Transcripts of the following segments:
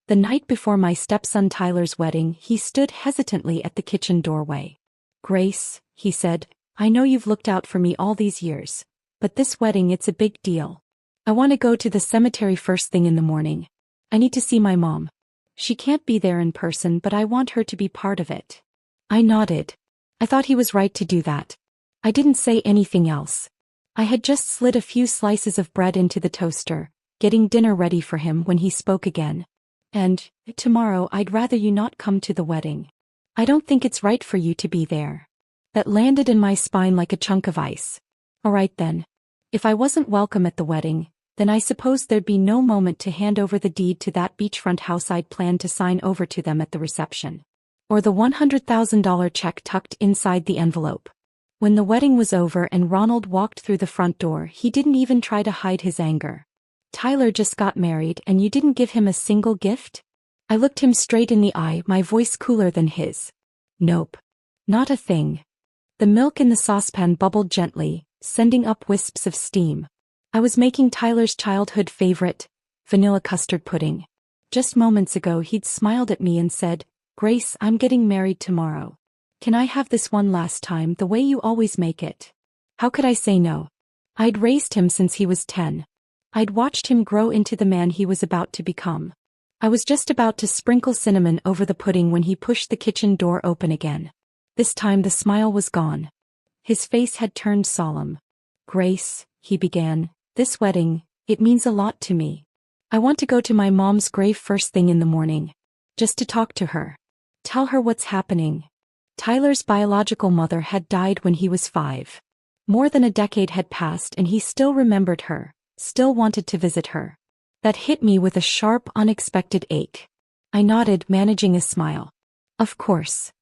The night before my stepson Tyler's wedding, he stood hesitantly at the kitchen doorway. "Grace," he said, "I know you've looked out for me all these years. But this wedding, it's a big deal. I want to go to the cemetery first thing in the morning. I need to see my mom. She can't be there in person, but I want her to be part of it." I nodded. I thought he was right to do that. I didn't say anything else. I had just slid a few slices of bread into the toaster, getting dinner ready for him when he spoke again. "And, tomorrow I'd rather you not come to the wedding. I don't think it's right for you to be there." That landed in my spine like a chunk of ice. All right then. If I wasn't welcome at the wedding, then I suppose there'd be no moment to hand over the deed to that beachfront house I'd planned to sign over to them at the reception. Or the $100,000 check tucked inside the envelope. When the wedding was over and Ronald walked through the front door, he didn't even try to hide his anger. "Tyler just got married and you didn't give him a single gift?" I looked him straight in the eye, my voice cooler than his. "Nope. Not a thing." The milk in the saucepan bubbled gently, sending up wisps of steam. I was making Tyler's childhood favorite, vanilla custard pudding. Just moments ago he'd smiled at me and said, "Grace, I'm getting married tomorrow. Can I have this one last time the way you always make it?" How could I say no? I'd raised him since he was 10. I'd watched him grow into the man he was about to become. I was just about to sprinkle cinnamon over the pudding when he pushed the kitchen door open again. This time the smile was gone. His face had turned solemn. "Grace," he began, "this wedding, it means a lot to me. I want to go to my mom's grave first thing in the morning. Just to talk to her. Tell her what's happening." Tyler's biological mother had died when he was 5. More than a decade had passed and he still remembered her, still wanted to visit her. That hit me with a sharp, unexpected ache. I nodded, managing a smile. "Of course."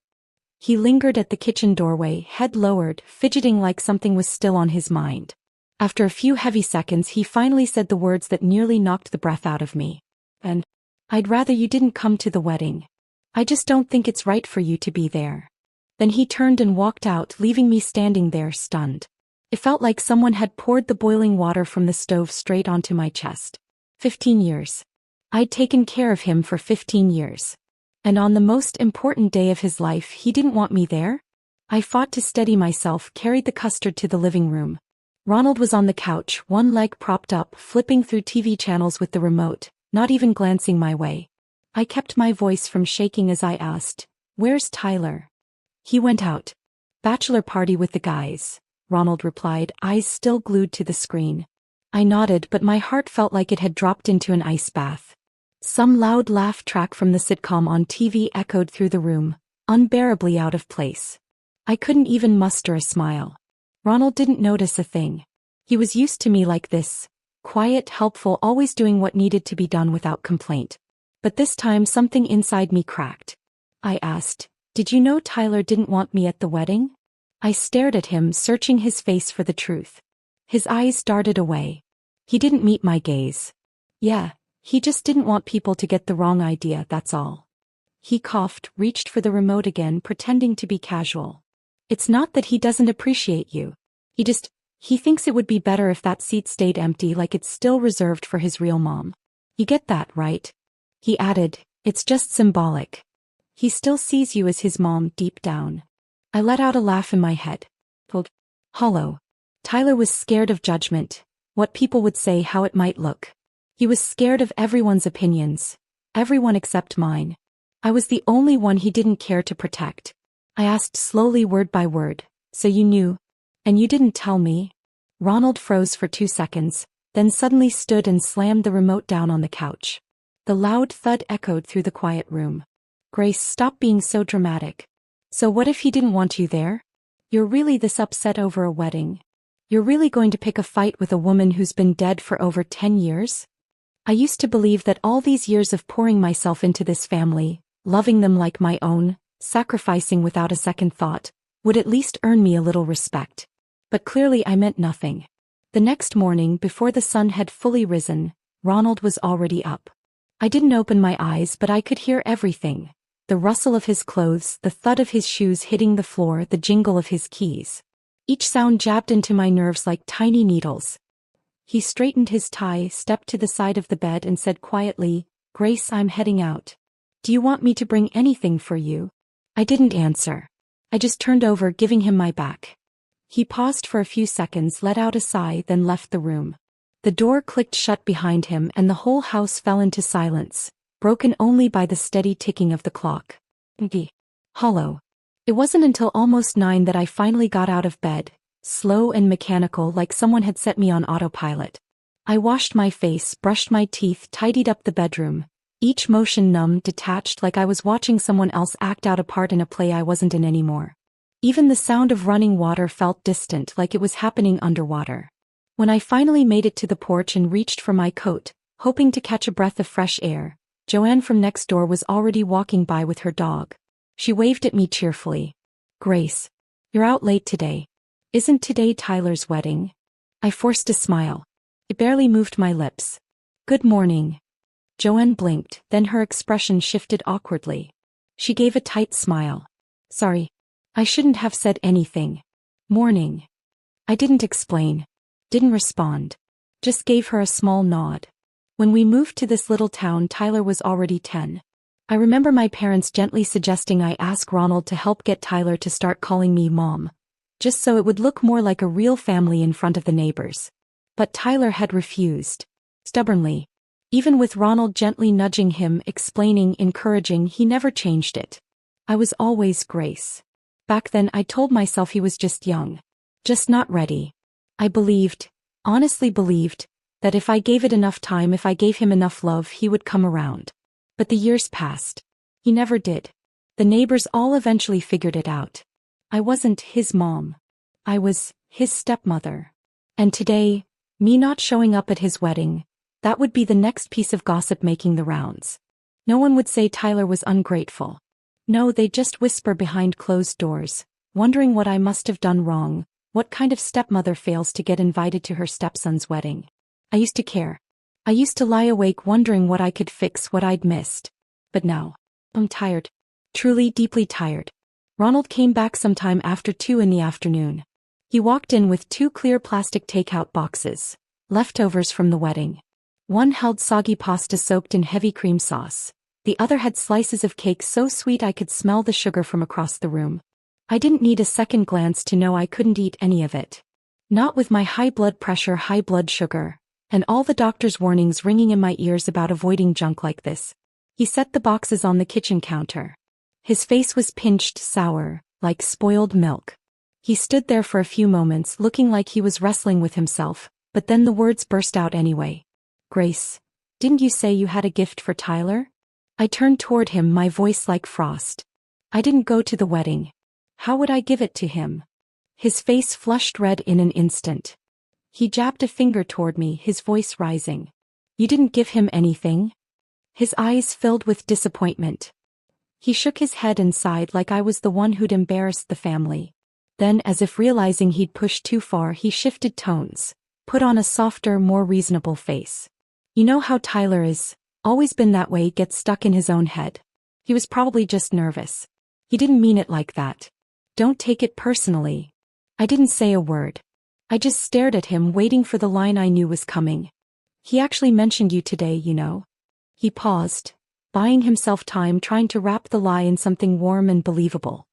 He lingered at the kitchen doorway, head lowered, fidgeting like something was still on his mind. After a few heavy seconds he finally said the words that nearly knocked the breath out of me. "And I'd rather you didn't come to the wedding. I just don't think it's right for you to be there." Then he turned and walked out, leaving me standing there stunned. It felt like someone had poured the boiling water from the stove straight onto my chest. 15 years. I'd taken care of him for 15 years. And on the most important day of his life he didn't want me there? I fought to steady myself, carried the custard to the living room. Ronald was on the couch, one leg propped up, flipping through TV channels with the remote, not even glancing my way. I kept my voice from shaking as I asked, "Where's Tyler?" "He went out. Bachelor party with the guys," Ronald replied, eyes still glued to the screen. I nodded, but my heart felt like it had dropped into an ice bath. Some loud laugh track from the sitcom on TV echoed through the room, unbearably out of place. I couldn't even muster a smile. Ronald didn't notice a thing. He was used to me like this, quiet, helpful, always doing what needed to be done without complaint. But this time something inside me cracked. I asked, "Did you know Tyler didn't want me at the wedding?" I stared at him, searching his face for the truth. His eyes darted away. He didn't meet my gaze. "Yeah. He just didn't want people to get the wrong idea, that's all." He coughed, reached for the remote again, pretending to be casual. "It's not that he doesn't appreciate you. He thinks it would be better if that seat stayed empty, like it's still reserved for his real mom. You get that, right?" He added, "It's just symbolic. He still sees you as his mom deep down." I let out a laugh in my head. Felt hollow. Tyler was scared of judgment, what people would say, how it might look. He was scared of everyone's opinions, everyone except mine. I was the only one he didn't care to protect. I asked slowly, word by word, "So you knew? And you didn't tell me?" Ronald froze for 2 seconds, then suddenly stood and slammed the remote down on the couch. The loud thud echoed through the quiet room. "Grace, stop being so dramatic. So what if he didn't want you there? You're really this upset over a wedding? You're really going to pick a fight with a woman who's been dead for over 10 years? I used to believe that all these years of pouring myself into this family, loving them like my own, sacrificing without a second thought, would at least earn me a little respect. But clearly I meant nothing. The next morning, before the sun had fully risen, Ronald was already up. I didn't open my eyes, but I could hear everything. The rustle of his clothes, the thud of his shoes hitting the floor, the jingle of his keys. Each sound jabbed into my nerves like tiny needles. He straightened his tie, stepped to the side of the bed and said quietly, Grace, I'm heading out. Do you want me to bring anything for you? I didn't answer. I just turned over, giving him my back. He paused for a few seconds, let out a sigh, then left the room. The door clicked shut behind him and the whole house fell into silence, broken only by the steady ticking of the clock. Hollow. It wasn't until almost 9 that I finally got out of bed, slow and mechanical, like someone had set me on autopilot. I washed my face, brushed my teeth, tidied up the bedroom, each motion numb, detached, like I was watching someone else act out a part in a play I wasn't in anymore. Even the sound of running water felt distant, like it was happening underwater. When I finally made it to the porch and reached for my coat, hoping to catch a breath of fresh air, Joanne from next door was already walking by with her dog. She waved at me cheerfully. Grace, you're out late today. Isn't today Tyler's wedding? I forced a smile. It barely moved my lips. Good morning. Joanne blinked, then her expression shifted awkwardly. She gave a tight smile. Sorry. I shouldn't have said anything. Morning. I didn't explain. Didn't respond. Just gave her a small nod. When we moved to this little town, Tyler was already 10. I remember my parents gently suggesting I ask Ronald to help get Tyler to start calling me Mom, just so it would look more like a real family in front of the neighbors. But Tyler had refused. Stubbornly. Even with Ronald gently nudging him, explaining, encouraging, he never changed it. I was always Grace. Back then I told myself he was just young. Just not ready. I believed, honestly believed, that if I gave it enough time, if I gave him enough love, he would come around. But the years passed. He never did. The neighbors all eventually figured it out. I wasn't his mom. I was his stepmother. And today, me not showing up at his wedding, that would be the next piece of gossip making the rounds. No one would say Tyler was ungrateful. No, they'd just whisper behind closed doors, wondering what I must have done wrong, what kind of stepmother fails to get invited to her stepson's wedding. I used to care. I used to lie awake wondering what I could fix, what I'd missed. But now, I'm tired. Truly, deeply tired. Ronald came back sometime after 2 in the afternoon. He walked in with 2 clear plastic takeout boxes, leftovers from the wedding. One held soggy pasta soaked in heavy cream sauce. The other had slices of cake so sweet I could smell the sugar from across the room. I didn't need a second glance to know I couldn't eat any of it. Not with my high blood pressure, high blood sugar, and all the doctor's warnings ringing in my ears about avoiding junk like this. He set the boxes on the kitchen counter. His face was pinched, sour, like spoiled milk. He stood there for a few moments, looking like he was wrestling with himself, but then the words burst out anyway. Grace, didn't you say you had a gift for Tyler? I turned toward him, my voice like frost. I didn't go to the wedding. How would I give it to him? His face flushed red in an instant. He jabbed a finger toward me, his voice rising. You didn't give him anything? His eyes filled with disappointment. He shook his head and sighed like I was the one who'd embarrassed the family. Then, as if realizing he'd pushed too far, he shifted tones, put on a softer, more reasonable face. You know how Tyler is. Always been that way, gets stuck in his own head. He was probably just nervous. He didn't mean it like that. Don't take it personally. I didn't say a word. I just stared at him, waiting for the line I knew was coming. He actually mentioned you today, you know. He paused, buying himself time, trying to wrap the lie in something warm and believable.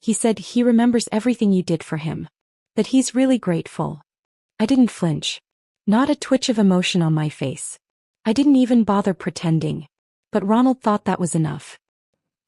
He said he remembers everything you did for him. That he's really grateful. I didn't flinch. Not a twitch of emotion on my face. I didn't even bother pretending. But Ronald thought that was enough.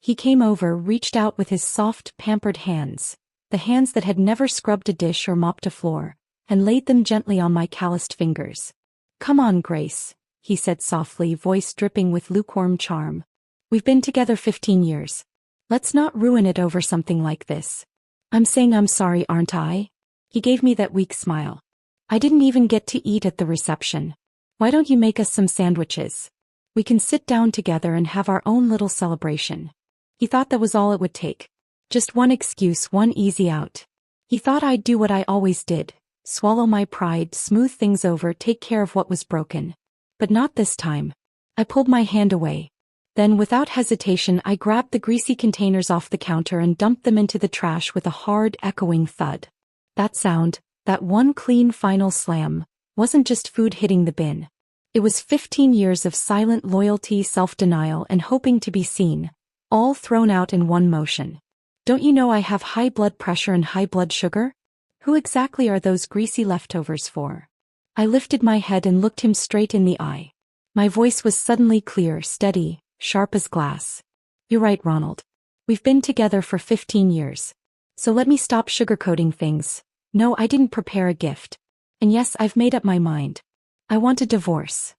He came over, reached out with his soft, pampered hands, the hands that had never scrubbed a dish or mopped a floor, and laid them gently on my calloused fingers. Come on, Grace, he said softly, voice dripping with lukewarm charm. We've been together 15 years. Let's not ruin it over something like this. I'm saying I'm sorry, aren't I? He gave me that weak smile. I didn't even get to eat at the reception. Why don't you make us some sandwiches? We can sit down together and have our own little celebration. He thought that was all it would take. Just one excuse, one easy out. He thought I'd do what I always did, swallow my pride, smooth things over, take care of what was broken. But not this time. I pulled my hand away. Then, without hesitation, I grabbed the greasy containers off the counter and dumped them into the trash with a hard, echoing thud. That sound, that one clean final slam, wasn't just food hitting the bin. It was 15 years of silent loyalty, self-denial, and hoping to be seen, all thrown out in one motion. Don't you know I have high blood pressure and high blood sugar? Who exactly are those greasy leftovers for? I lifted my head and looked him straight in the eye. My voice was suddenly clear, steady, sharp as glass. You're right, Ronald. We've been together for 15 years. So let me stop sugarcoating things. No, I didn't prepare a gift. And yes, I've made up my mind. I want a divorce.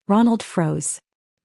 Ronald froze.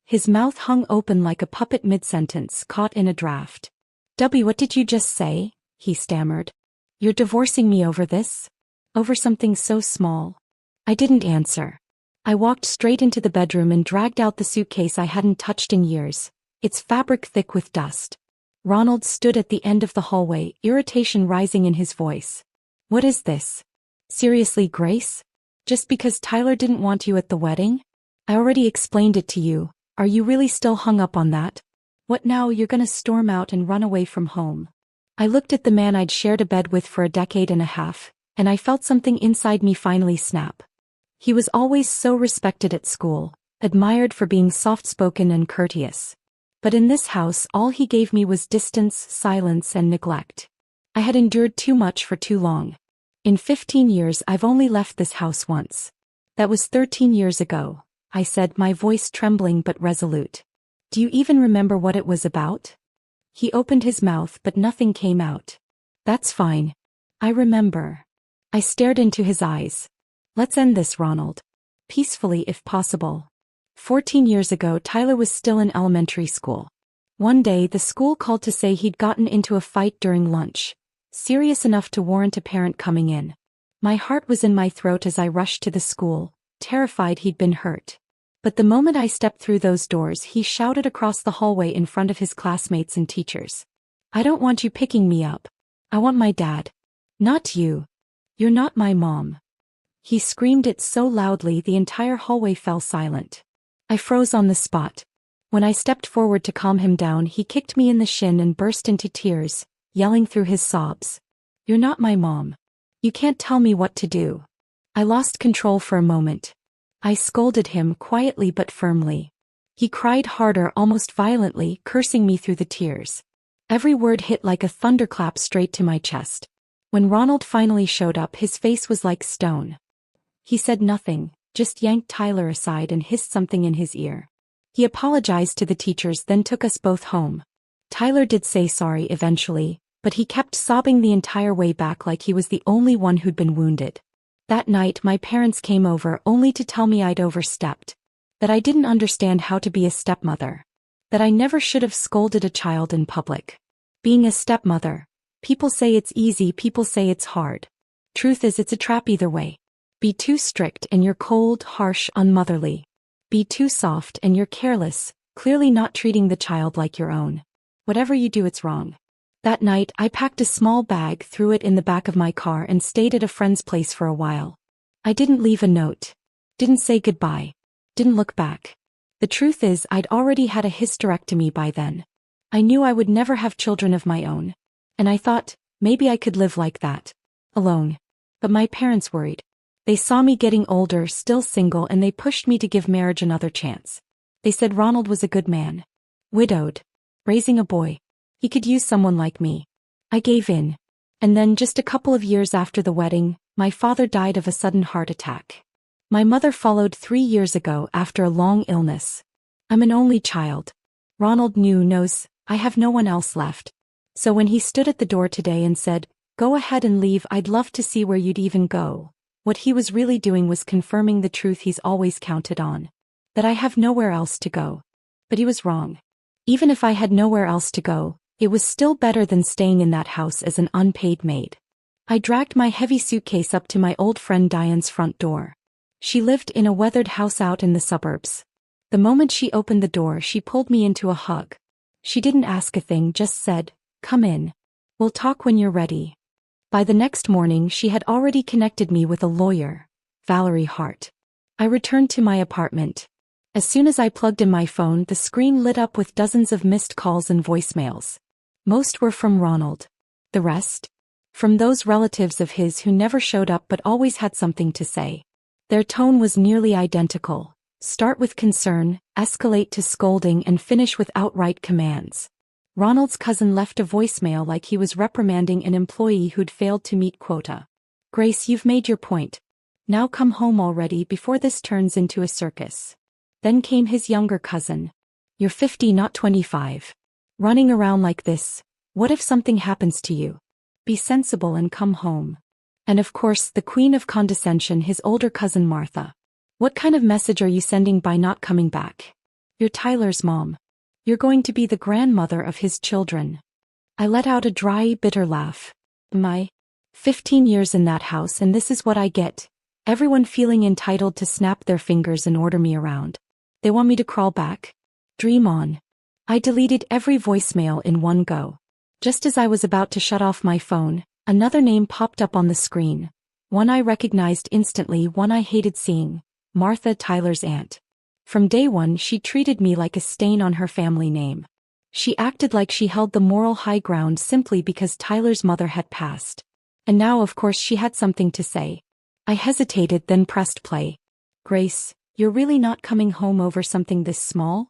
His mouth hung open like a puppet mid-sentence caught in a draft. What did you just say? He stammered. You're divorcing me over this? Over something so small? I didn't answer. I walked straight into the bedroom and dragged out the suitcase I hadn't touched in years, its fabric thick with dust. Ronald stood at the end of the hallway, irritation rising in his voice. What is this? Seriously, Grace? Just because Tyler didn't want you at the wedding? I already explained it to you. Are you really still hung up on that? What now, you're gonna storm out and run away from home? I looked at the man I'd shared a bed with for a decade and a half, and I felt something inside me finally snap. He was always so respected at school, admired for being soft-spoken and courteous. But in this house all he gave me was distance, silence, and neglect. I had endured too much for too long. In 15 years I've only left this house once. That was 13 years ago, I said, my voice trembling but resolute. Do you even remember what it was about? He opened his mouth but nothing came out. That's fine. I remember. I stared into his eyes. Let's end this, Ronald. Peacefully if possible. 14 years ago Tyler was still in elementary school. One day the school called to say he'd gotten into a fight during lunch, serious enough to warrant a parent coming in. My heart was in my throat as I rushed to the school, terrified he'd been hurt. But the moment I stepped through those doors he shouted across the hallway in front of his classmates and teachers. I don't want you picking me up. I want my dad. Not you. You're not my mom. He screamed it so loudly the entire hallway fell silent. I froze on the spot. When I stepped forward to calm him down he kicked me in the shin and burst into tears, yelling through his sobs. You're not my mom. You can't tell me what to do. I lost control for a moment. I scolded him quietly but firmly. He cried harder, almost violently, cursing me through the tears. Every word hit like a thunderclap straight to my chest. When Ronald finally showed up his face was like stone. He said nothing, just yanked Tyler aside and hissed something in his ear. He apologized to the teachers, then took us both home. Tyler did say sorry eventually, but he kept sobbing the entire way back like he was the only one who'd been wounded. That night my parents came over only to tell me I'd overstepped. That I didn't understand how to be a stepmother. That I never should have scolded a child in public. Being a stepmother. People say it's easy, people say it's hard. Truth is it's a trap either way. Be too strict and you're cold, harsh, unmotherly. Be too soft and you're careless, clearly not treating the child like your own. Whatever you do, it's wrong. That night I packed a small bag, threw it in the back of my car and stayed at a friend's place for a while. I didn't leave a note. Didn't say goodbye. Didn't look back. The truth is I'd already had a hysterectomy by then. I knew I would never have children of my own. And I thought, maybe I could live like that. Alone. But my parents worried. They saw me getting older, still single, and they pushed me to give marriage another chance. They said Ronald was a good man. Widowed. Raising a boy. He could use someone like me. I gave in. And then just a couple of years after the wedding, my father died of a sudden heart attack. My mother followed 3 years ago after a long illness. I'm an only child. Ronald knows, I have no one else left. So when he stood at the door today and said, "Go ahead and leave, I'd love to see where you'd even go," what he was really doing was confirming the truth he's always counted on. That I have nowhere else to go. But he was wrong. Even if I had nowhere else to go, it was still better than staying in that house as an unpaid maid. I dragged my heavy suitcase up to my old friend Diane's front door. She lived in a weathered house out in the suburbs. The moment she opened the door she pulled me into a hug. She didn't ask a thing, just said, "Come in. We'll talk when you're ready." By the next morning she had already connected me with a lawyer, Valerie Hart. I returned to my apartment. As soon as I plugged in my phone the screen lit up with dozens of missed calls and voicemails. Most were from Ronald. The rest? From those relatives of his who never showed up but always had something to say. Their tone was nearly identical, Start with concern, escalate to scolding, and finish with outright commands. Ronald's cousin left a voicemail like he was reprimanding an employee who'd failed to meet quota. Grace, you've made your point. Now come home already before this turns into a circus. Then came his younger cousin. You're 50, not 25. Running around like this, what if something happens to you? Be sensible and come home. And of course, the queen of condescension, his older cousin Martha. What kind of message are you sending by not coming back? You're Tyler's mom. You're going to be the grandmother of his children. I let out a dry, bitter laugh. 15 years in that house, and this is what I get. Everyone feeling entitled to snap their fingers and order me around. They want me to crawl back? Dream on. I deleted every voicemail in one go. Just as I was about to shut off my phone, another name popped up on the screen. One I recognized instantly, one I hated seeing. Martha, Tyler's aunt. From day one, she treated me like a stain on her family name. She acted like she held the moral high ground simply because Tyler's mother had passed. And now, of course, she had something to say. I hesitated, then pressed play. Grace, you're really not coming home over something this small?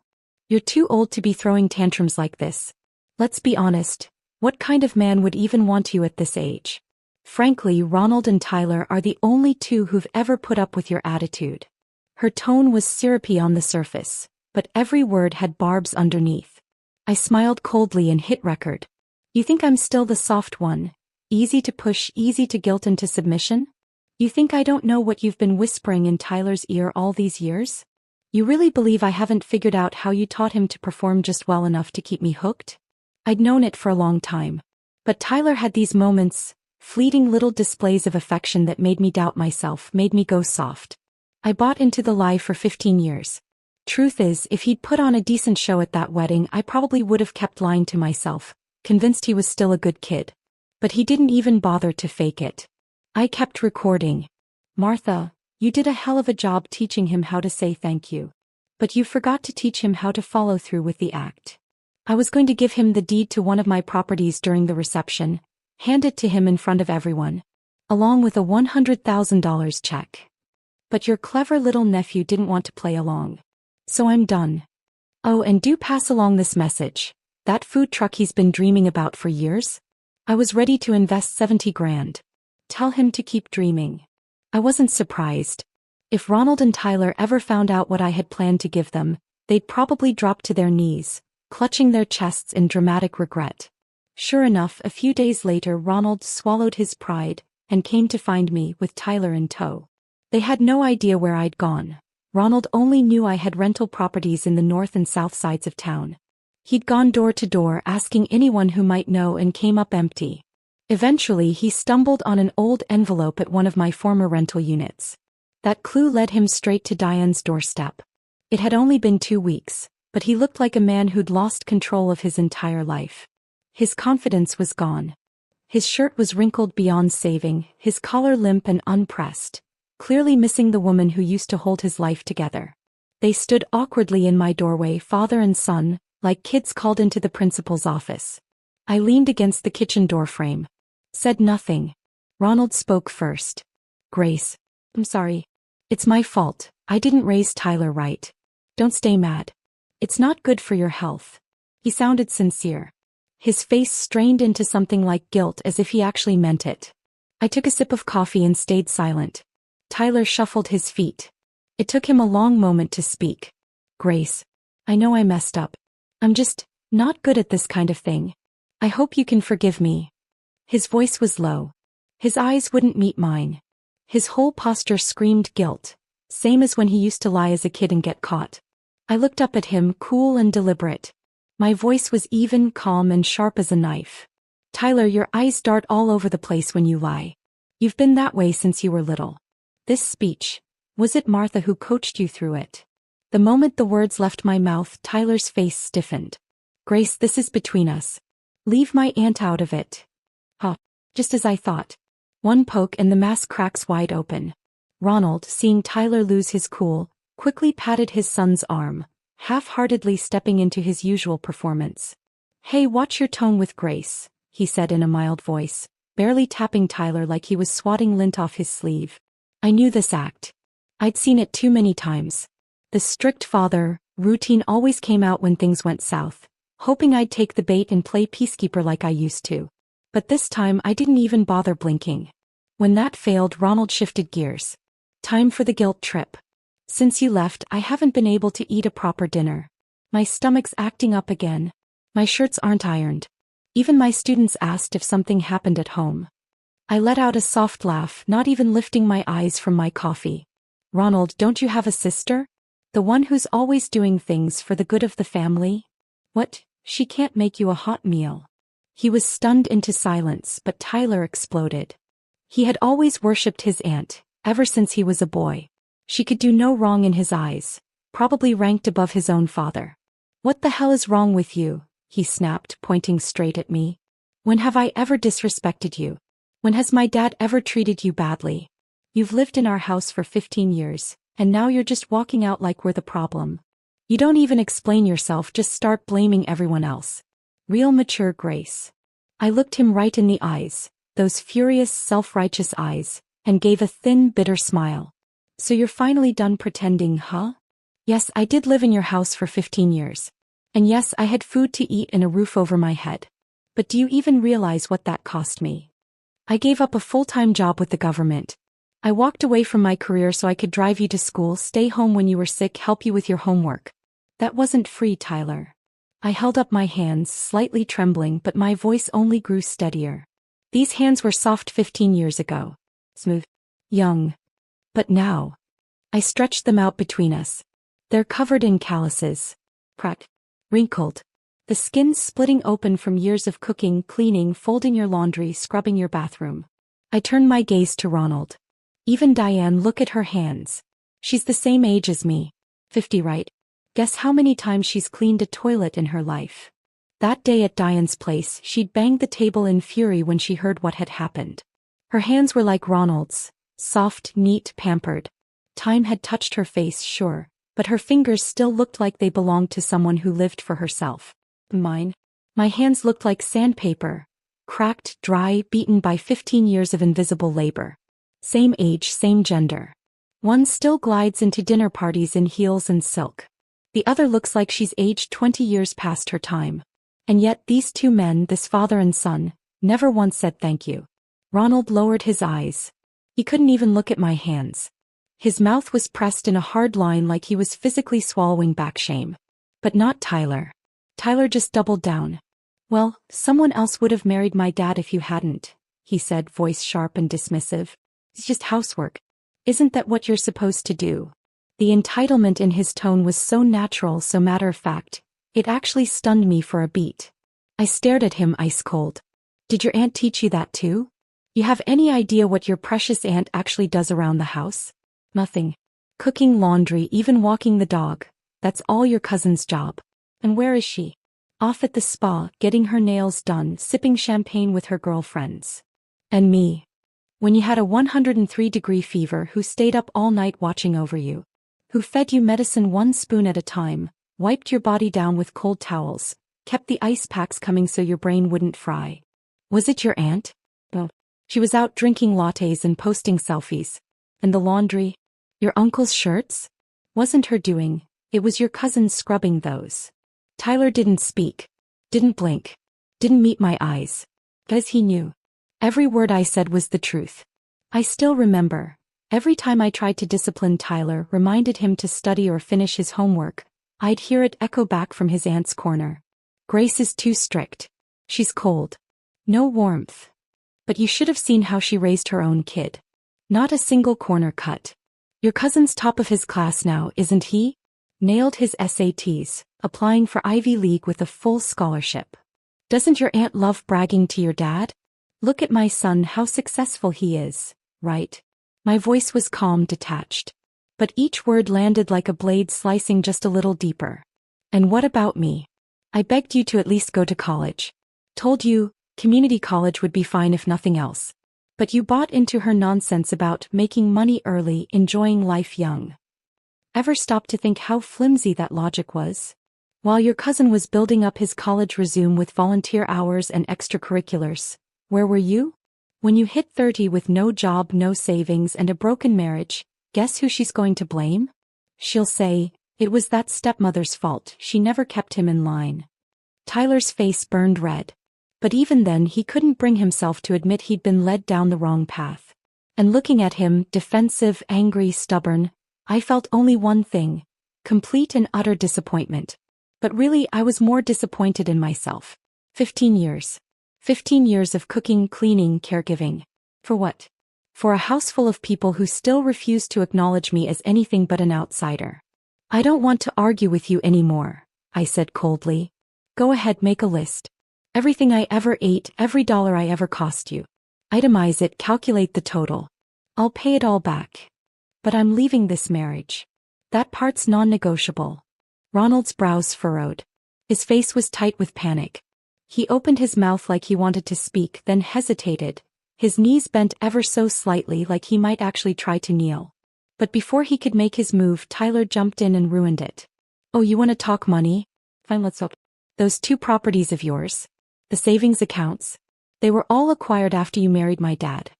You're too old to be throwing tantrums like this. Let's be honest, what kind of man would even want you at this age? Frankly, Ronald and Tyler are the only two who've ever put up with your attitude. Her tone was syrupy on the surface, but every word had barbs underneath. I smiled coldly and hit record. You think I'm still the soft one? Easy to push, easy to guilt into submission? You think I don't know what you've been whispering in Tyler's ear all these years? You really believe I haven't figured out how you taught him to perform just well enough to keep me hooked? I'd known it for a long time. But Tyler had these moments, fleeting little displays of affection that made me doubt myself, made me go soft. I bought into the lie for 15 years. Truth is, if he'd put on a decent show at that wedding, I probably would have kept lying to myself, convinced he was still a good kid. But he didn't even bother to fake it. I kept recording. Martha, you did a hell of a job teaching him how to say thank you. But you forgot to teach him how to follow through with the act. I was going to give him the deed to one of my properties during the reception, hand it to him in front of everyone, along with a $100,000 check. But your clever little nephew didn't want to play along. So I'm done. Oh, and do pass along this message. That food truck he's been dreaming about for years? I was ready to invest 70 grand. Tell him to keep dreaming. I wasn't surprised. If Ronald and Tyler ever found out what I had planned to give them, they'd probably drop to their knees, clutching their chests in dramatic regret. Sure enough, a few days later Ronald swallowed his pride and came to find me with Tyler in tow. They had no idea where I'd gone. Ronald only knew I had rental properties in the north and south sides of town. He'd gone door to door asking anyone who might know and came up empty. Eventually he stumbled on an old envelope at one of my former rental units. That clue led him straight to Diane's doorstep. It had only been 2 weeks, but he looked like a man who'd lost control of his entire life. His confidence was gone. His shirt was wrinkled beyond saving, his collar limp and unpressed, clearly missing the woman who used to hold his life together. They stood awkwardly in my doorway, father and son, like kids called into the principal's office. I leaned against the kitchen doorframe. Said nothing. Ronald spoke first. Grace. I'm sorry. It's my fault. I didn't raise Tyler right. Don't stay mad. It's not good for your health. He sounded sincere. His face strained into something like guilt, as if he actually meant it. I took a sip of coffee and stayed silent. Tyler shuffled his feet. It took him a long moment to speak. Grace. I know I messed up. I'm just not good at this kind of thing. I hope you can forgive me. His voice was low. His eyes wouldn't meet mine. His whole posture screamed guilt, same as when he used to lie as a kid and get caught. I looked up at him, cool and deliberate. My voice was even, calm, and sharp as a knife. Tyler, your eyes dart all over the place when you lie. You've been that way since you were little. This speech, was it Martha who coached you through it? The moment the words left my mouth, Tyler's face stiffened. Grace, this is between us. Leave my aunt out of it. Just as I thought. One poke and the mask cracks wide open. Ronald, seeing Tyler lose his cool, quickly patted his son's arm, half-heartedly stepping into his usual performance. Hey, watch your tone with Grace, he said in a mild voice, barely tapping Tyler like he was swatting lint off his sleeve. I knew this act. I'd seen it too many times. The strict father routine always came out when things went south, hoping I'd take the bait and play peacekeeper like I used to. But this time I didn't even bother blinking. When that failed, Ronald shifted gears. Time for the guilt trip. Since you left, I haven't been able to eat a proper dinner. My stomach's acting up again. My shirts aren't ironed. Even my students asked if something happened at home. I let out a soft laugh, not even lifting my eyes from my coffee. Ronald, don't you have a sister? The one who's always doing things for the good of the family? What? She can't make you a hot meal. He was stunned into silence, but Tyler exploded. He had always worshipped his aunt, ever since he was a boy. She could do no wrong in his eyes, probably ranked above his own father. What the hell is wrong with you? He snapped, pointing straight at me. When have I ever disrespected you? When has my dad ever treated you badly? You've lived in our house for 15 years, and now you're just walking out like we're the problem. You don't even explain yourself, just start blaming everyone else. Real mature Grace. I looked him right in the eyes, those furious, self-righteous eyes, and gave a thin, bitter smile. So you're finally done pretending, huh? Yes, I did live in your house for 15 years. And yes, I had food to eat and a roof over my head. But do you even realize what that cost me? I gave up a full-time job with the government. I walked away from my career so I could drive you to school, stay home when you were sick, help you with your homework. That wasn't free, Tyler. I held up my hands, slightly trembling, but my voice only grew steadier. These hands were soft 15 years ago. Smooth. Young. But now. I stretched them out between us. They're covered in calluses. Cracked. Wrinkled. The skin splitting open from years of cooking, cleaning, folding your laundry, scrubbing your bathroom. I turned my gaze to Ronald. Even Diane, look at her hands. She's the same age as me. 50, right? Guess how many times she's cleaned a toilet in her life. That day at Diane's place, she'd banged the table in fury when she heard what had happened. Her hands were like Ronald's, soft, neat, pampered. Time had touched her face, sure, but her fingers still looked like they belonged to someone who lived for herself. Mine? My hands looked like sandpaper, cracked, dry, beaten by 15 years of invisible labor. Same age, same gender. One still glides into dinner parties in heels and silk. The other looks like she's aged 20 years past her time. And yet these two men, this father and son, never once said thank you. Ronald lowered his eyes. He couldn't even look at my hands. His mouth was pressed in a hard line like he was physically swallowing back shame. But not Tyler. Tyler just doubled down. Well, someone else would have married my dad if you hadn't, he said, voice sharp and dismissive. It's just housework. Isn't that what you're supposed to do? The entitlement in his tone was so natural, so matter-of-fact, it actually stunned me for a beat. I stared at him ice cold. Did your aunt teach you that too? You have any idea what your precious aunt actually does around the house? Nothing. Cooking laundry, even walking the dog. That's all your cousin's job. And where is she? Off at the spa, getting her nails done, sipping champagne with her girlfriends. And me? When you had a 103-degree fever, who stayed up all night watching over you? Who fed you medicine one spoon at a time, wiped your body down with cold towels, kept the ice packs coming so your brain wouldn't fry? Was it your aunt? No. She was out drinking lattes and posting selfies. And the laundry? Your uncle's shirts? Wasn't her doing, it was your cousin scrubbing those. Tyler didn't speak, didn't blink, didn't meet my eyes. Because he knew. Every word I said was the truth. I still remember, every time I tried to discipline Tyler, reminded him to study or finish his homework, I'd hear it echo back from his aunt's corner. Grace is too strict. She's cold. No warmth. But you should have seen how she raised her own kid. Not a single corner cut. Your cousin's top of his class now, isn't he? Nailed his SATs, applying for Ivy League with a full scholarship. Doesn't your aunt love bragging to your dad? Look at my son, how successful he is, right? My voice was calm, detached. But each word landed like a blade, slicing just a little deeper. And what about me? I begged you to at least go to college. Told you, community college would be fine if nothing else. But you bought into her nonsense about making money early, enjoying life young. Ever stop to think how flimsy that logic was? While your cousin was building up his college resume with volunteer hours and extracurriculars, where were you? When you hit 30 with no job, no savings, and a broken marriage, guess who she's going to blame? She'll say, It was that stepmother's fault, she never kept him in line. Tyler's face burned red. But even then he couldn't bring himself to admit he'd been led down the wrong path. And looking at him, defensive, angry, stubborn, I felt only one thing: complete and utter disappointment. But really, I was more disappointed in myself. 15 years. 15 years of cooking, cleaning, caregiving. For what? For a house full of people who still refuse to acknowledge me as anything but an outsider. I don't want to argue with you anymore, I said coldly. Go ahead, make a list. Everything I ever ate, every dollar I ever cost you. Itemize it, calculate the total. I'll pay it all back. But I'm leaving this marriage. That part's non-negotiable. Ronald's brows furrowed. His face was tight with panic. He opened his mouth like he wanted to speak, then hesitated. His knees bent ever so slightly, like he might actually try to kneel. But before he could make his move, Tyler jumped in and ruined it. Oh, you want to talk money? Fine, let's talk. Those 2 properties of yours. The savings accounts. They were all acquired after you married my dad.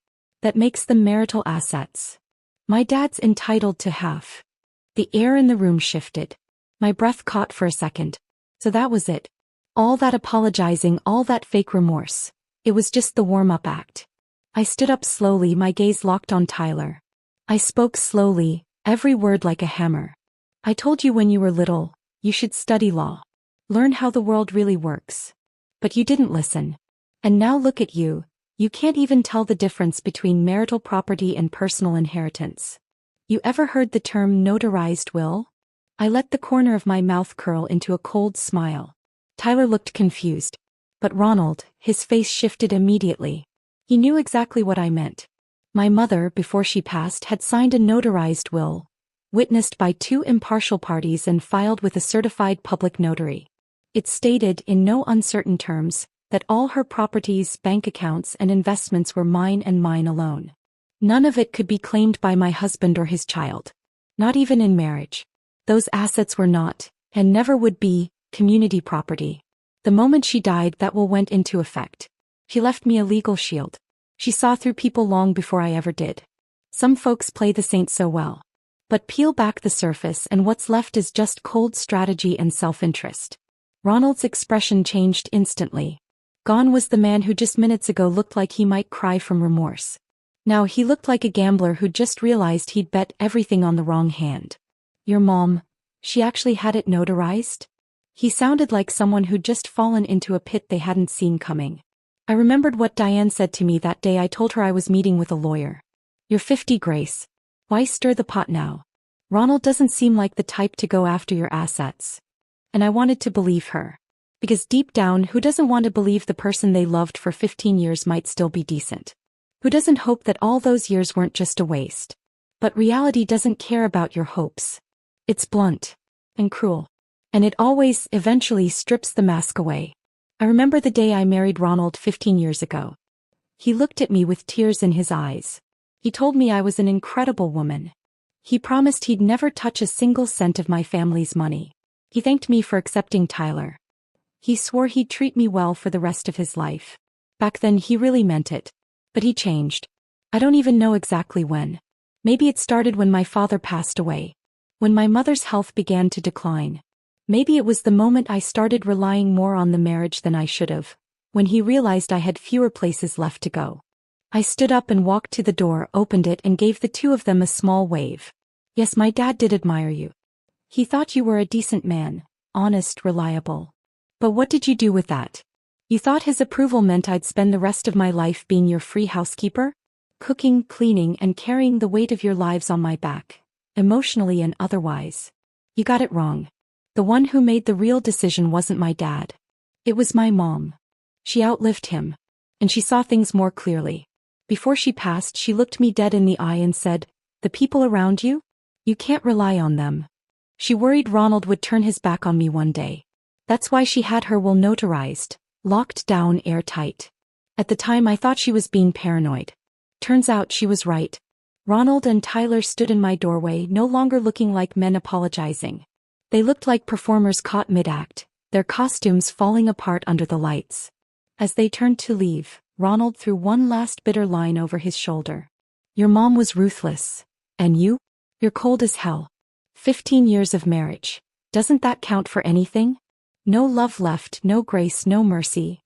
That makes them marital assets. My dad's entitled to half. The air in the room shifted. My breath caught for a second. So that was it. All that apologizing, all that fake remorse. It was just the warm-up act. I stood up slowly, my gaze locked on Tyler. I spoke slowly, every word like a hammer. I told you when you were little, you should study law. Learn how the world really works. But you didn't listen. And now look at you, you can't even tell the difference between marital property and personal inheritance. You ever heard the term notarized will? I let the corner of my mouth curl into a cold smile. Tyler looked confused. But Ronald, his face shifted immediately. He knew exactly what I meant. My mother, before she passed, had signed a notarized will, witnessed by 2 impartial parties and filed with a certified public notary. It stated, in no uncertain terms, that all her properties, bank accounts, and investments were mine and mine alone. None of it could be claimed by my husband or his child. Not even in marriage. Those assets were not, and never would be, community property. The moment she died, that will went into effect. She left me a legal shield. She saw through people long before I ever did. Some folks play the saint so well. But peel back the surface and what's left is just cold strategy and self-interest. Ronald's expression changed instantly. Gone was the man who just minutes ago looked like he might cry from remorse. Now he looked like a gambler who just realized he'd bet everything on the wrong hand. Your mom, she actually had it notarized? He sounded like someone who'd just fallen into a pit they hadn't seen coming. I remembered what Diane said to me that day I told her I was meeting with a lawyer. You're 50, Grace. Why stir the pot now? Ronald doesn't seem like the type to go after your assets. And I wanted to believe her. Because deep down, who doesn't want to believe the person they loved for 15 years might still be decent? Who doesn't hope that all those years weren't just a waste? But reality doesn't care about your hopes. It's blunt. And cruel. And it always, eventually strips the mask away. I remember the day I married Ronald 15 years ago. He looked at me with tears in his eyes. He told me I was an incredible woman. He promised he'd never touch a single cent of my family's money. He thanked me for accepting Tyler. He swore he'd treat me well for the rest of his life. Back then he really meant it. But he changed. I don't even know exactly when. Maybe it started when my father passed away. When my mother's health began to decline. Maybe it was the moment I started relying more on the marriage than I should have, when he realized I had fewer places left to go. I stood up and walked to the door, opened it and gave the 2 of them a small wave. Yes, my dad did admire you. He thought you were a decent man, honest, reliable. But what did you do with that? You thought his approval meant I'd spend the rest of my life being your free housekeeper? Cooking, cleaning, and carrying the weight of your lives on my back, emotionally and otherwise. You got it wrong. The one who made the real decision wasn't my dad. It was my mom. She outlived him. And she saw things more clearly. Before she passed, she looked me dead in the eye and said, "The people around you? You can't rely on them." She worried Ronald would turn his back on me one day. That's why she had her will notarized, locked down airtight. At the time I thought she was being paranoid. Turns out she was right. Ronald and Tyler stood in my doorway, no longer looking like men apologizing. They looked like performers caught mid-act, their costumes falling apart under the lights. As they turned to leave, Ronald threw one last bitter line over his shoulder. Your mom was ruthless. And you? You're cold as hell. 15 years of marriage. Doesn't that count for anything? No love left, no grace, no mercy.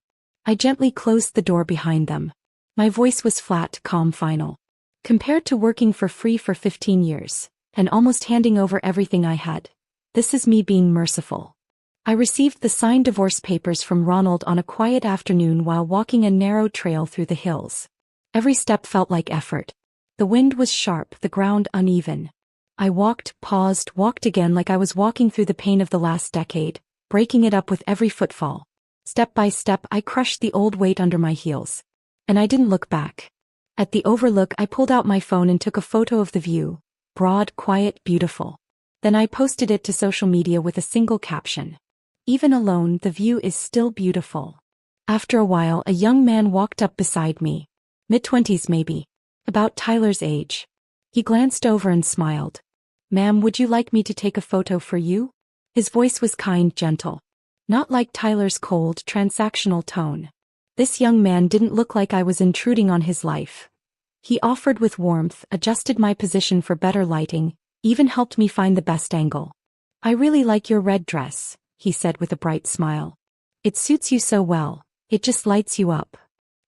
I gently closed the door behind them. My voice was flat, calm, final. Compared to working for free for 15 years, and almost handing over everything I had, this is me being merciful. I received the signed divorce papers from Ronald on a quiet afternoon while walking a narrow trail through the hills. Every step felt like effort. The wind was sharp, the ground uneven. I walked, paused, walked again like I was walking through the pain of the last decade, breaking it up with every footfall. Step by step, I crushed the old weight under my heels. And I didn't look back. At the overlook, I pulled out my phone and took a photo of the view. Broad, quiet, beautiful. Then I posted it to social media with a single caption. Even alone, the view is still beautiful. After a while, a young man walked up beside me. Mid-20s maybe. About Tyler's age. He glanced over and smiled. "Ma'am, would you like me to take a photo for you?" His voice was kind, gentle. Not like Tyler's cold, transactional tone. This young man didn't look like I was intruding on his life. He offered with warmth, adjusted my position for better lighting, even helped me find the best angle. "I really like your red dress," he said with a bright smile. "It suits you so well, it just lights you up."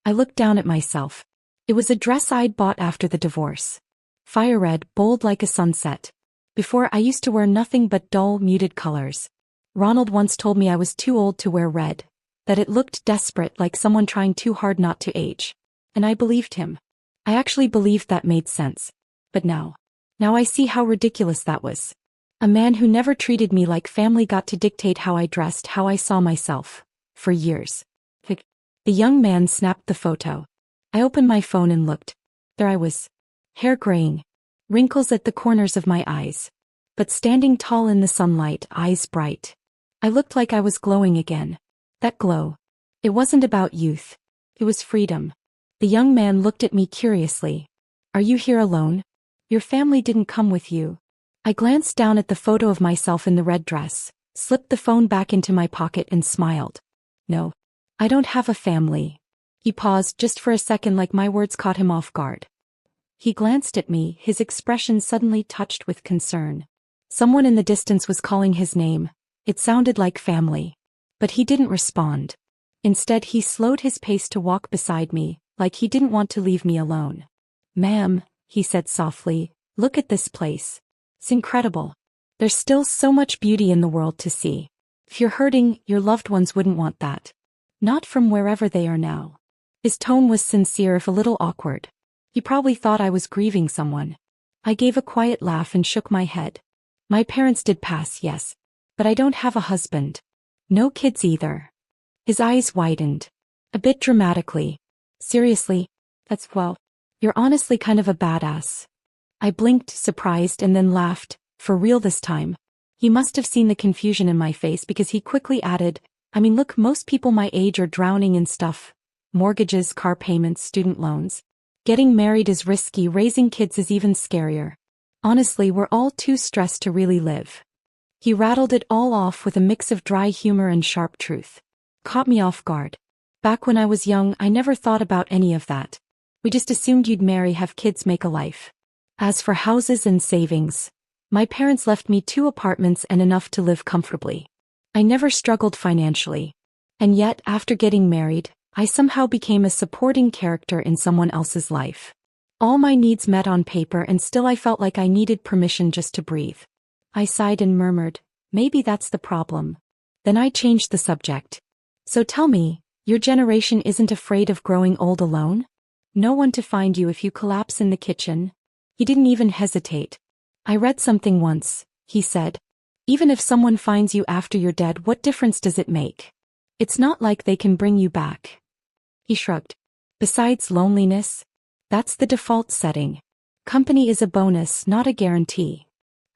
I looked down at myself. It was a dress I'd bought after the divorce. Fire red, bold like a sunset. Before, I used to wear nothing but dull, muted colors. Ronald once told me I was too old to wear red, that it looked desperate, like someone trying too hard not to age. And I believed him. I actually believed that made sense. But now I see how ridiculous that was. A man who never treated me like family got to dictate how I dressed, how I saw myself. For years. The young man snapped the photo. I opened my phone and looked. There I was. Hair graying. Wrinkles at the corners of my eyes. But standing tall in the sunlight, eyes bright. I looked like I was glowing again. That glow. It wasn't about youth. It was freedom. The young man looked at me curiously. "Are you here alone? Your family didn't come with you." I glanced down at the photo of myself in the red dress, slipped the phone back into my pocket and smiled. "No. I don't have a family." He paused just for a second like my words caught him off guard. He glanced at me, his expression suddenly touched with concern. Someone in the distance was calling his name. It sounded like family. But he didn't respond. Instead, he slowed his pace to walk beside me, like he didn't want to leave me alone. "Ma'am," he said softly, "look at this place. It's incredible. There's still so much beauty in the world to see. If you're hurting, your loved ones wouldn't want that. Not from wherever they are now." His tone was sincere if a little awkward. He probably thought I was grieving someone. I gave a quiet laugh and shook my head. "My parents did pass, yes. But I don't have a husband. No kids either." His eyes widened. A bit dramatically. "Seriously? Well, you're honestly kind of a badass." I blinked, surprised, and then laughed, for real this time. He must have seen the confusion in my face because he quickly added, "I mean, look, most people my age are drowning in stuff. Mortgages, car payments, student loans. Getting married is risky, raising kids is even scarier. Honestly, we're all too stressed to really live." He rattled it all off with a mix of dry humor and sharp truth. Caught me off guard. Back when I was young, I never thought about any of that. We just assumed you'd marry, have kids, make a life. As for houses and savings, my parents left me 2 apartments and enough to live comfortably. I never struggled financially. And yet, after getting married, I somehow became a supporting character in someone else's life. All my needs met on paper, and still I felt like I needed permission just to breathe. I sighed and murmured, "Maybe that's the problem." Then I changed the subject. "So tell me, your generation isn't afraid of growing old alone? No one to find you if you collapse in the kitchen?" He didn't even hesitate. "I read something once," he said. "Even if someone finds you after you're dead, what difference does it make? It's not like they can bring you back." He shrugged. "Besides loneliness, that's the default setting. Company is a bonus, not a guarantee."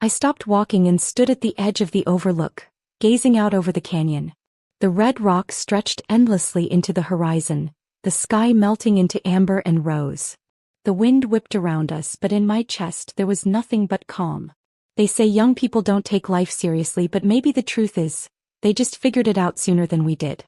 I stopped walking and stood at the edge of the overlook, gazing out over the canyon. The red rocks stretched endlessly into the horizon, the sky melting into amber and rose. The wind whipped around us, but in my chest there was nothing but calm. They say young people don't take life seriously, but maybe the truth is, they just figured it out sooner than we did.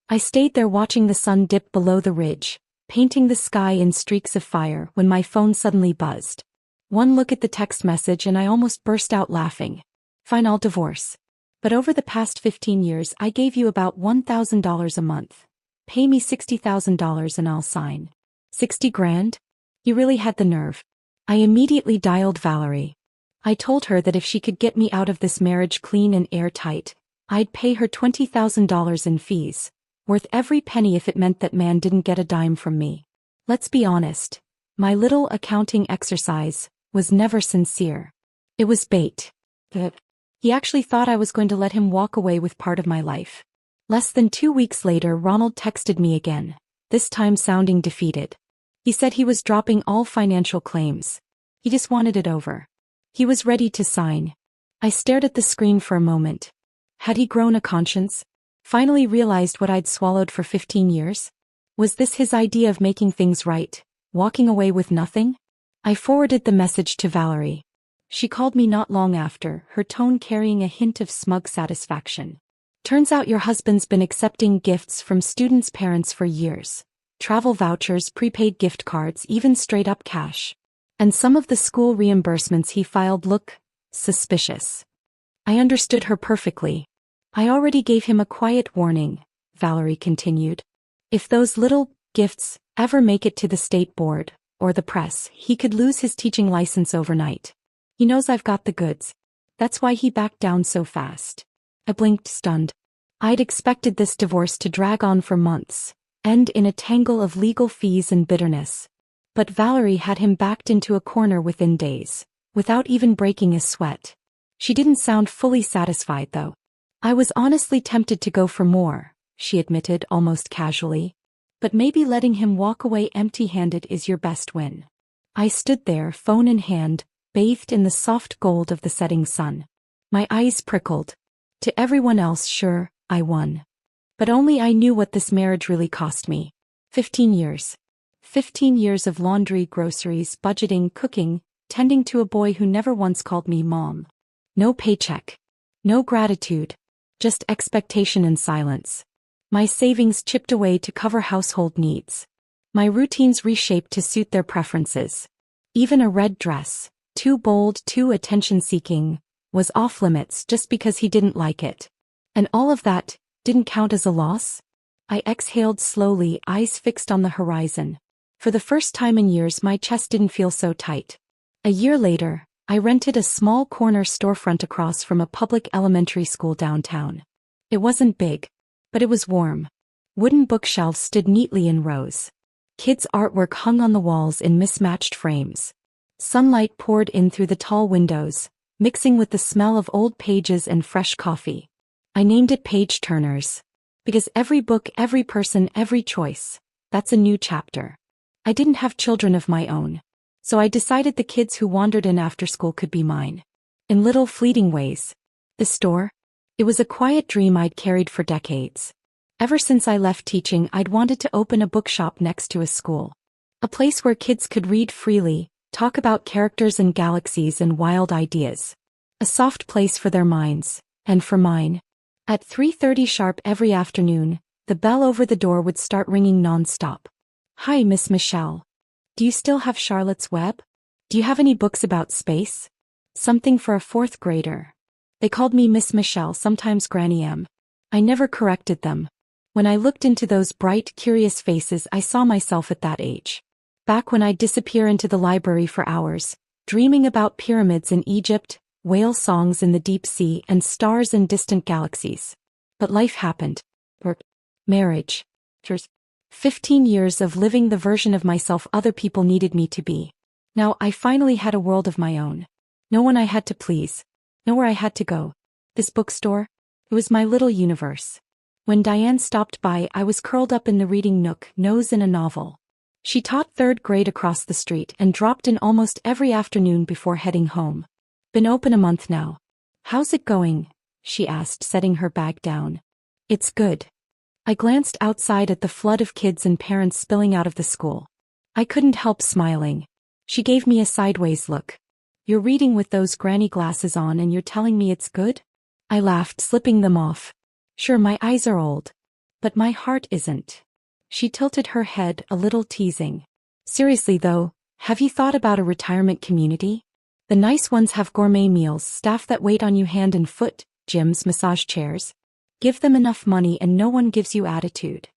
I stayed there watching the sun dip below the ridge, painting the sky in streaks of fire, when my phone suddenly buzzed. One look at the text message and I almost burst out laughing. Fine, I'll divorce. But over the past 15 years I gave you about $1,000 a month. Pay me $60,000 and I'll sign. 60 grand? You really had the nerve. I immediately dialed Valerie. I told her that if she could get me out of this marriage clean and airtight, I'd pay her $20,000 in fees, worth every penny if it meant that man didn't get a dime from me. Let's be honest, my little accounting exercise was never sincere. It was bait. He actually thought I was going to let him walk away with part of my life. Less than 2 weeks later, Ronald texted me again, this time sounding defeated. He said he was dropping all financial claims. He just wanted it over. He was ready to sign. I stared at the screen for a moment. Had he grown a conscience? Finally realized what I'd swallowed for 15 years? Was this his idea of making things right, walking away with nothing? I forwarded the message to Valerie. She called me not long after, her tone carrying a hint of smug satisfaction. Turns out your husband's been accepting gifts from students' parents for years. Travel vouchers, prepaid gift cards, even straight-up cash. And some of the school reimbursements he filed look suspicious. I understood her perfectly. I already gave him a quiet warning, Valerie continued. If those little gifts ever make it to the state board, or the press, he could lose his teaching license overnight. He knows I've got the goods. That's why he backed down so fast. I blinked, stunned. I'd expected this divorce to drag on for months, end in a tangle of legal fees and bitterness. But Valerie had him backed into a corner within days, without even breaking a sweat. She didn't sound fully satisfied, though. I was honestly tempted to go for more, she admitted almost casually. But maybe letting him walk away empty-handed is your best win. I stood there, phone in hand, bathed in the soft gold of the setting sun. My eyes prickled. To everyone else, sure, I won. But only I knew what this marriage really cost me. 15 years. 15 years of laundry, groceries, budgeting, cooking, tending to a boy who never once called me mom. No paycheck. No gratitude. Just expectation and silence. My savings chipped away to cover household needs. My routines reshaped to suit their preferences. Even a red dress, too bold, too attention-seeking, was off limits just because he didn't like it. And all of that didn't count as a loss? I exhaled slowly, eyes fixed on the horizon. For the first time in years, my chest didn't feel so tight. A year later, I rented a small corner storefront across from a public elementary school downtown. It wasn't big, but it was warm. Wooden bookshelves stood neatly in rows. Kids' artwork hung on the walls in mismatched frames. Sunlight poured in through the tall windows, mixing with the smell of old pages and fresh coffee. I named it Page Turners. Because every book, every person, every choice, that's a new chapter. I didn't have children of my own, so I decided the kids who wandered in after school could be mine. In little fleeting ways. The store? It was a quiet dream I'd carried for decades. Ever since I left teaching, I'd wanted to open a bookshop next to a school. A place where kids could read freely, talk about characters and galaxies and wild ideas. A soft place for their minds, and for mine. At 3:30 sharp every afternoon, the bell over the door would start ringing non-stop. Hi, Miss Michelle. Do you still have Charlotte's Web? Do you have any books about space? Something for a 4th grader. They called me Miss Michelle, sometimes Granny M. I never corrected them. When I looked into those bright, curious faces, I saw myself at that age. Back when I'd disappear into the library for hours, dreaming about pyramids in Egypt, whale songs in the deep sea, and stars in distant galaxies. But life happened. Marriage. 15 years of living the version of myself other people needed me to be. Now I finally had a world of my own. No one I had to please. Nowhere I had to go. This bookstore? It was my little universe. When Diane stopped by, I was curled up in the reading nook, nose in a novel. She taught 3rd grade across the street and dropped in almost every afternoon before heading home. Been open a month now. How's it going? She asked, setting her bag down. It's good. I glanced outside at the flood of kids and parents spilling out of the school. I couldn't help smiling. She gave me a sideways look. You're reading with those granny glasses on and you're telling me it's good? I laughed, slipping them off. Sure, my eyes are old. But my heart isn't. She tilted her head, a little teasing. Seriously though, have you thought about a retirement community? The nice ones have gourmet meals, staff that wait on you hand and foot, gyms, massage chairs. Give them enough money and no one gives you attitude.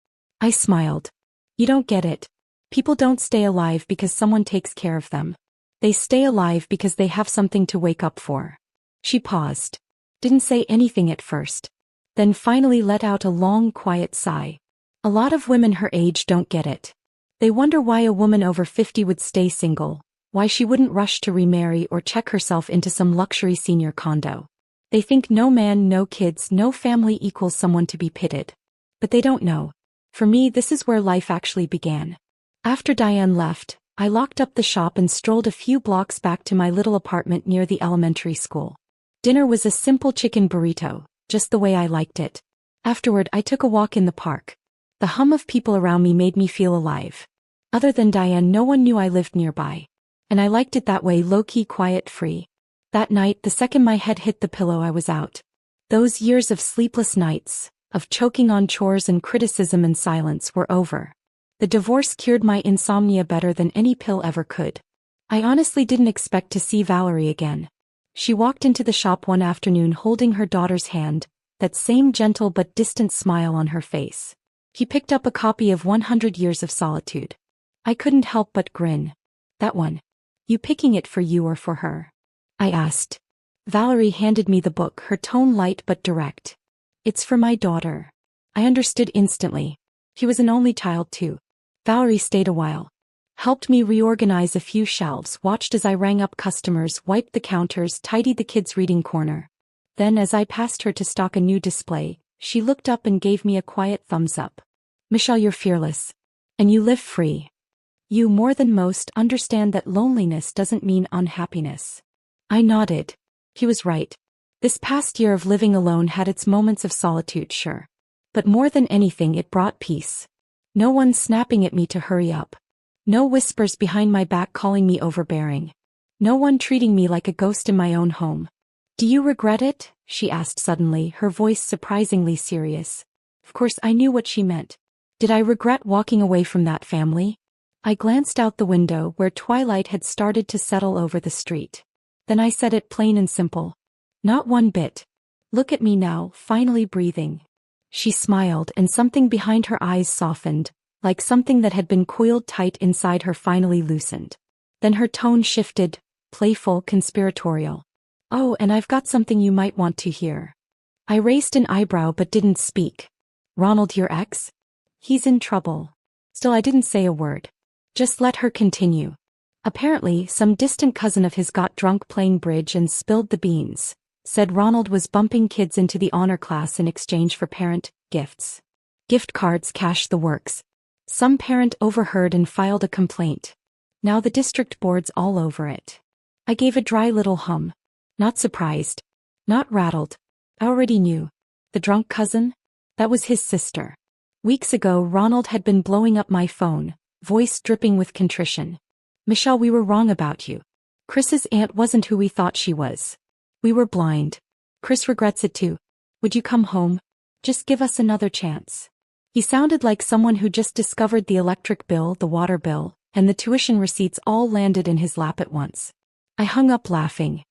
I smiled. You don't get it. People don't stay alive because someone takes care of them. They stay alive because they have something to wake up for. She paused. Didn't say anything at first. Then finally let out a long, quiet sigh. A lot of women her age don't get it. They wonder why a woman over 50 would stay single, why she wouldn't rush to remarry or check herself into some luxury senior condo. They think no man, no kids, no family equals someone to be pitied. But they don't know. For me, this is where life actually began. After Diane left, I locked up the shop and strolled a few blocks back to my little apartment near the elementary school. Dinner was a simple chicken burrito, just the way I liked it. Afterward, I took a walk in the park. The hum of people around me made me feel alive. Other than Diane, no one knew I lived nearby. And I liked it that way, low-key, quiet, free. That night, the second my head hit the pillow, I was out. Those years of sleepless nights, of choking on chores and criticism and silence, were over. The divorce cured my insomnia better than any pill ever could. I honestly didn't expect to see Valerie again. She walked into the shop one afternoon holding her daughter's hand, that same gentle but distant smile on her face. He picked up a copy of 100 Years of Solitude. I couldn't help but grin. That one. You picking it for you or for her? I asked. Valerie handed me the book, her tone light but direct. It's for my daughter. I understood instantly. She was an only child too. Valerie stayed a while. Helped me reorganize a few shelves, watched as I rang up customers, wiped the counters, tidied the kids' reading corner. Then as I passed her to stock a new display, she looked up and gave me a quiet thumbs up. Michelle, you're fearless. And you live free. You, more than most, understand that loneliness doesn't mean unhappiness. I nodded. He was right. This past year of living alone had its moments of solitude, sure. But more than anything, it brought peace. No one snapping at me to hurry up. No whispers behind my back calling me overbearing. No one treating me like a ghost in my own home. Do you regret it? She asked suddenly, her voice surprisingly serious. Of course, I knew what she meant. Did I regret walking away from that family? I glanced out the window where twilight had started to settle over the street. Then I said it plain and simple. Not one bit. Look at me now, finally breathing. She smiled and something behind her eyes softened, like something that had been coiled tight inside her finally loosened. Then her tone shifted, playful, conspiratorial. Oh, and I've got something you might want to hear. I raised an eyebrow but didn't speak. Ronald, your ex? He's in trouble. Still, I didn't say a word. Just let her continue. Apparently, some distant cousin of his got drunk playing bridge and spilled the beans. Said Ronald was bumping kids into the honor class in exchange for parent gifts. Gift cards, cash, the works. Some parent overheard and filed a complaint. Now the district board's all over it. I gave a dry little hum. Not surprised. Not rattled. I already knew. The drunk cousin? That was his sister. Weeks ago, Ronald had been blowing up my phone, voice dripping with contrition. Michelle, we were wrong about you. Chris's aunt wasn't who we thought she was. We were blind. Chris regrets it too. Would you come home? Just give us another chance. He sounded like someone who just discovered the electric bill, the water bill, and the tuition receipts all landed in his lap at once. I hung up laughing.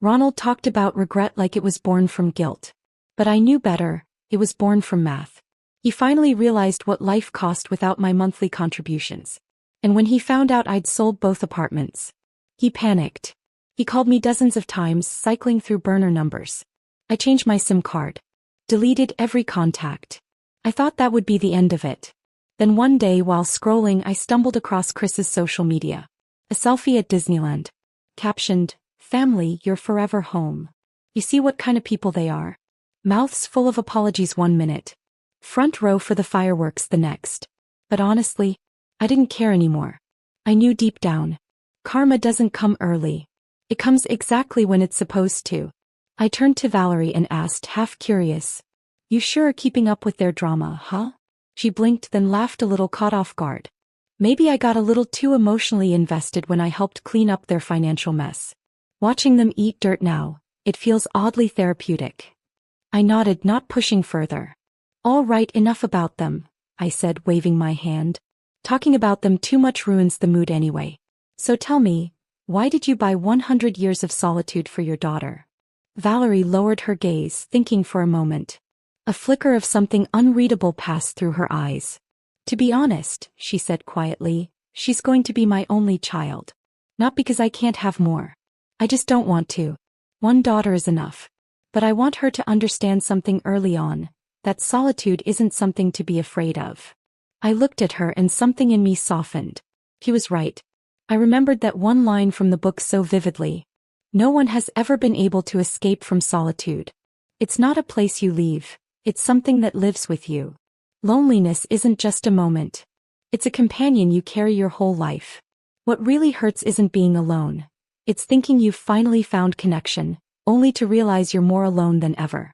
Ronald talked about regret like it was born from guilt. But I knew better, it was born from math. He finally realized what life cost without my monthly contributions. And when he found out I'd sold both apartments, he panicked. He called me dozens of times, cycling through burner numbers. I changed my SIM card. Deleted every contact. I thought that would be the end of it. Then one day while scrolling, I stumbled across Chris's social media. A selfie at Disneyland. Captioned, "Family, you're forever home." You see what kind of people they are. Mouths full of apologies 1 minute. Front row for the fireworks the next. But honestly, I didn't care anymore. I knew deep down. Karma doesn't come early. It comes exactly when it's supposed to. I turned to Valerie and asked, half curious. You sure are keeping up with their drama, huh? She blinked, then laughed a little, caught off guard. Maybe I got a little too emotionally invested when I helped clean up their financial mess. Watching them eat dirt now, it feels oddly therapeutic. I nodded, not pushing further. All right, enough about them, I said, waving my hand. Talking about them too much ruins the mood anyway. So tell me, Why did you buy 100 years of solitude for your daughter? Valerie lowered her gaze, thinking for a moment. A flicker of something unreadable passed through her eyes. To be honest, she said quietly, she's going to be my only child. Not because I can't have more. I just don't want to. One daughter is enough. But I want her to understand something early on, that solitude isn't something to be afraid of. I looked at her and something in me softened. He was right. I remembered that one line from the book so vividly. No one has ever been able to escape from solitude. It's not a place you leave, it's something that lives with you. Loneliness isn't just a moment. It's a companion you carry your whole life. What really hurts isn't being alone. It's thinking you've finally found connection, only to realize you're more alone than ever.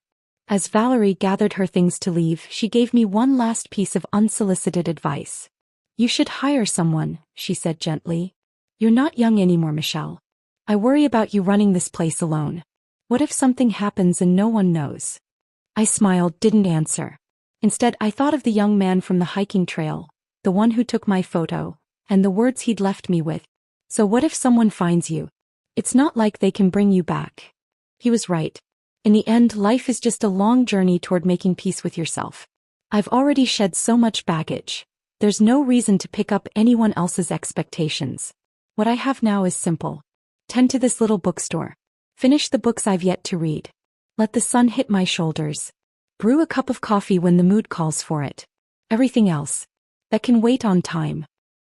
As Valerie gathered her things to leave, she gave me one last piece of unsolicited advice. You should hire someone, she said gently. You're not young anymore, Michelle. I worry about you running this place alone. What if something happens and no one knows? I smiled, didn't answer. Instead, I thought of the young man from the hiking trail, the one who took my photo, and the words he'd left me with. So what if someone finds you? It's not like they can bring you back. He was right. In the end, life is just a long journey toward making peace with yourself. I've already shed so much baggage. There's no reason to pick up anyone else's expectations. What I have now is simple. Tend to this little bookstore. Finish the books I've yet to read. Let the sun hit my shoulders. Brew a cup of coffee when the mood calls for it. Everything else. That can wait on time.